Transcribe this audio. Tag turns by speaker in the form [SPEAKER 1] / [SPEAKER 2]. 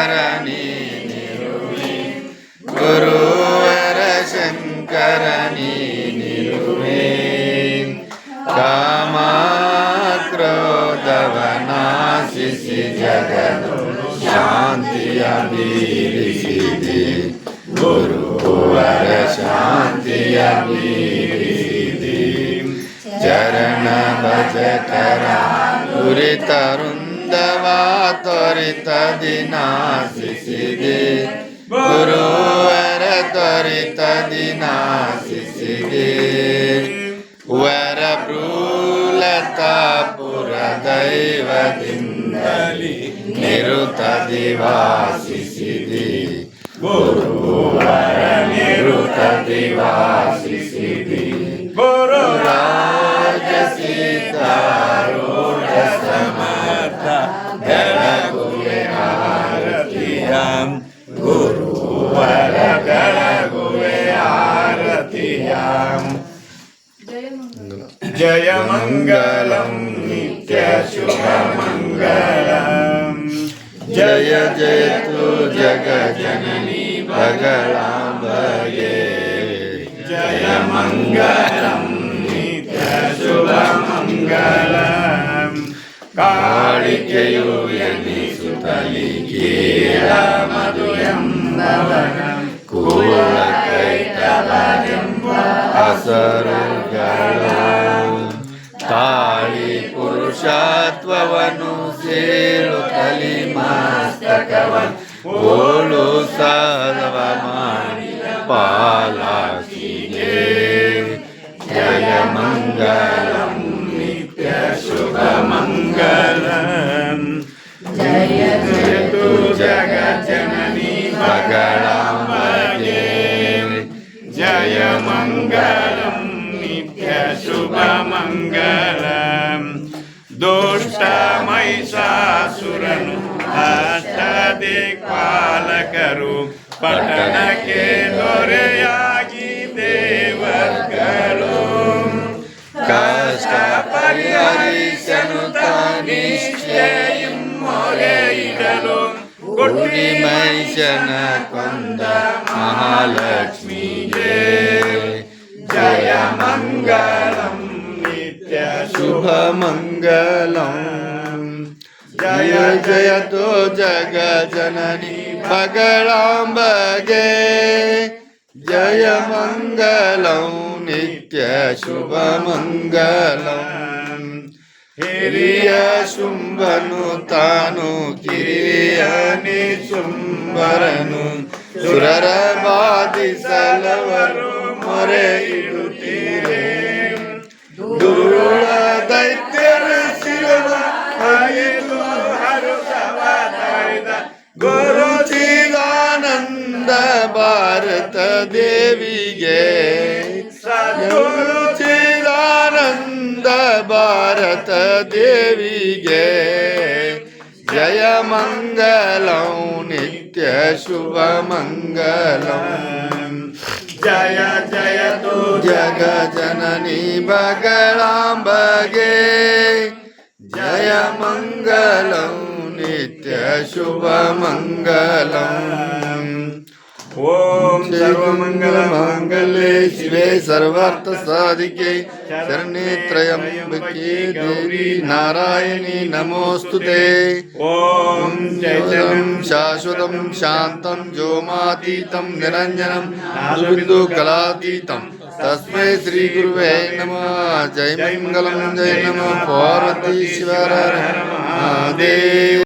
[SPEAKER 1] ಶಂಕರ ನೀನಿರುವೆ ಗುರುವರ ಶಂಕರ ನೀನಿರುವೆ ಕಾಮ ಕ್ರೋಧವ ನಾಶಿಸಿ ಜಗದ ಶಾಂತಿಯ ಬೀರಿಸಿದೆ ಗುರುವರ ಶಾಂತಿಯ ಬೀರಿಸಿದೆ ಚರಣ ಭಜಕರ ದುರಿತ ವೃಂದವ ತ್ವರಿತದಿ ನಾಶಿಸಿದೆ ಗುರುವರ ತ್ವರಿತದಿ ನಾಶಿಸಿದೆ ವರ ಭ್ರೂಲತಾಪುರ ದೈವದಿಂದಲಿ ನಿರುತದಿ ವಾಸಿಸಿದೆ ಗುರುವರ ನಿರುತದಿ ವಾಸಿಸಿದೆ ಗುರು ರಾಜ ಸೀತಾರೂಢ ಸಮರ್ಥ ಬೆಳಗುವೆ ಆರತಿಯಂ ಗುರುವರ ಬೆಳಗುವೆ ಆರತಿಯಂ ಜಯ ಮಂಗಲಂ ನಿತ್ಯ ಶುಭ ಮಂಗಲಂ ಜಯ ಜಯತು ಜಗ ಜನನಿ ಬಗಳಾಂಬಗೆ ಜಯ ಮಂಗಲಂ ನಿತ್ಯ ಶುಭ ಮಂಗಲಂ ಕಾಳಿಕೆಯು ಎನಿಸುತ್ತಲಿ ಕೀರ ಮಧುಯಂಬವನಂ ಕೂಲ ಕೈತಲವೆಂಬ ಅಸರುಗಳ ತಾಳಿ ಪುರುಷತ್ವವನ್ನು ಸೇರುತ್ತಲಿ ಮಸ್ತಕವನ್ನು ಗೋಳು ಸದವ ಮಾಡಿ ಪಾಲಾಕಿಗೆ ಜಯ ಮಂಗಲಂ ನಿತ್ಯ ಶುಭ ಮಂಗಲಂ ಜಯ ಜಯತು ಜಗ ಜನನಿ ಬಗಳಾಂಬಗೆ ಜಯ ಮಂಗಲಂ ನಿತ್ಯ ಶುಭ ಮಂಗಲಂ ದುಷ್ಟ ಮಹಿಷಾಸುರನು ಅಷ್ಟದಿಕ್ಪಾಲಕರು ಪಟ್ಟಣಕ್ಕೆ ದೊರೆಯಾಗಿ ದೇವರುಗಳು ಕಷ್ಟ ಪರಿಹರಿಸನು ತಾನಿಷ್ಠೆಯಂ ಮೊರೆ ಇಡಲು ಕೊಟ್ಟಿ ಮಹಿಷನ ಕೊಂದ ಮಹಾಲಕ್ಷ್ಮಿಗೆ ಜಯ ಮಂಗಲಂ ನಿತ್ಯ ಶುಭ ಮಂಗಲಂ ಜಯ ಜಯತು ಜಗ ಜನನಿ ಬಗಳಾಂಬಗೆ ಜಯ ಮಂಗಲಂ ನಿತ್ಯ ಶುಭ ಮಂಗಲಂ ಹಿರಿಯ ಶುಂಭನು ತಾನು ಕಿರಿಯನೇ ಶುಂಭರನು ಸುರರ ಬಾಧಿಸಲವರು ಮೊರೆ ಇಡುತ್ತೀರೆ ದುರುಳ ದೈತ್ಯರ ಶಿರವ ಹರಿದು ಹರುಷವಾದ ಗುರು ಚಿದಾನಂದ ಭಾರತ ದೇವಿಗೆ ಗುರು ಚಿದಾನಂದ ಭಾರತ ದೇವಿಗೆ ಜಯ ಮಂಗಲಂ ನಿತ್ಯ ಶುಭ ಮಂಗಲಂ ಜಯ ಜಯತು ಜಗ ಜನನಿ ಬಗಳಾಂಬಗೆ ಜಯ ಮಂಗಲಂ ನಿತ್ಯ ಶುಭ ಮಂಗಲಂ ಓಂ ಸರ್ವಮಂಗಲ ಮಾಂಗಲ್ಯೆ ಶಿವೆ ಸರ್ವಾರ್ಥ ಸಾಧಿಕೆ ಶರಣ್ಯೆ ತ್ರ್ಯಂಬಕೆ ಗೌರಿ ನಾರಾಯಣಿ ನಮೋಸ್ತುತೆ ಓಂ ಚೈತನ್ಯಂ ಶಾಶ್ವತಂ ಶಾಂತಂ ವ್ಯೋಮಾತೀತಂ ನಿರಂಜನಂ ನಾದಬಿಂದು ಕಲಾತೀತಂ ತಸ್ಮೈ ಶ್ರೀ ಗುರುವೇ ನಮಃ ಜಯ ಮಂಗಲಂ ಜಯ ನಮಃ ಪಾರ್ವತಿ ಶಿವರ ಮಹಾದೇವ